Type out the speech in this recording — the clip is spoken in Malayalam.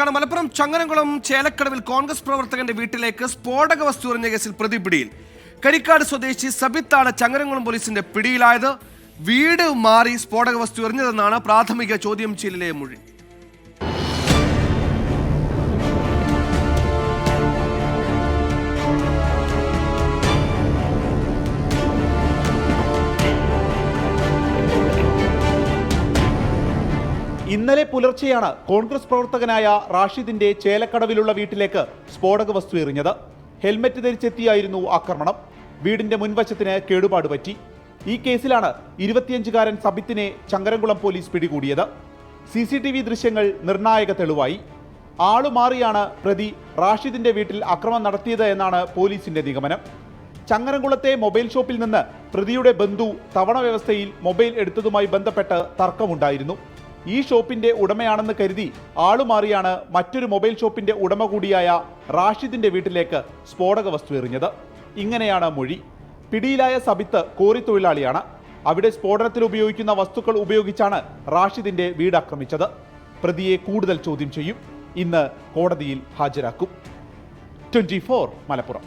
വാർത്തയിലാണ്. മലപ്പുറം ചങ്ങരംകുളം ചേലക്കടവിൽ കോൺഗ്രസ് പ്രവർത്തകന്റെ വീട്ടിലേക്ക് സ്ഫോടക വസ്തു എറിഞ്ഞ കേസിൽ പ്രതി പിടിയിൽ. കരിക്കാട് സ്വദേശി സബിത്താണ് ചങ്ങരംകുളം പോലീസിന്റെ പിടിയിലായത്. വീട് മാറി സ്ഫോടക വസ്തു എറിഞ്ഞതെന്നാണ് പ്രാഥമിക ചോദ്യം ചെയ്യലിലെ മൊഴി. ഇന്നലെ പുലർച്ചെയാണ് കോൺഗ്രസ് പ്രവർത്തകനായ റാഷിദിന്റെ ചേലക്കടവിലുള്ള വീട്ടിലേക്ക് സ്ഫോടക വസ്തു എറിഞ്ഞത്. ഹെൽമറ്റ് ധരിച്ചെത്തിയായിരുന്നു ആക്രമണം. വീടിന്റെ മുൻവശത്തിന് കേടുപാട് പറ്റി. ഈ കേസിലാണ് 25-കാരൻ സബിത്തിനെ ചങ്ങരംകുളം പോലീസ് പിടികൂടിയത്. CCTV ദൃശ്യങ്ങൾ നിർണായക തെളിവായി. ആളുമാറിയാണ് പ്രതി റാഷിദിന്റെ വീട്ടിൽ അക്രമം നടത്തിയത് എന്നാണ് പോലീസിന്റെ നിഗമനം. ചങ്ങരംകുളത്തെ മൊബൈൽ ഷോപ്പിൽ നിന്ന് പ്രതിയുടെ ബന്ധു തവണ വ്യവസ്ഥയിൽ മൊബൈൽ എടുത്തതുമായി ബന്ധപ്പെട്ട് തർക്കമുണ്ടായിരുന്നു. ഈ ഷോപ്പിന്റെ ഉടമയാണെന്ന് കരുതി ആളുമാറിയാണ് മറ്റൊരു മൊബൈൽ ഷോപ്പിന്റെ ഉടമ കൂടിയായ റാഷിദിന്റെ വീട്ടിലേക്ക് സ്ഫോടക വസ്തു എറിഞ്ഞത്. ഇങ്ങനെയാണ് മൊഴി. പിടിയിലായ സബിത്ത് കോറി തൊഴിലാളിയാണ്. അവിടെ സ്ഫോടനത്തിൽ ഉപയോഗിക്കുന്ന വസ്തുക്കൾ ഉപയോഗിച്ചാണ് റാഷിദിന്റെ വീട് ആക്രമിച്ചത്. പ്രതിയെ കൂടുതൽ ചോദ്യം ചെയ്യും. ഇന്ന് കോടതിയിൽ ഹാജരാക്കും. 24 മലപ്പുറം.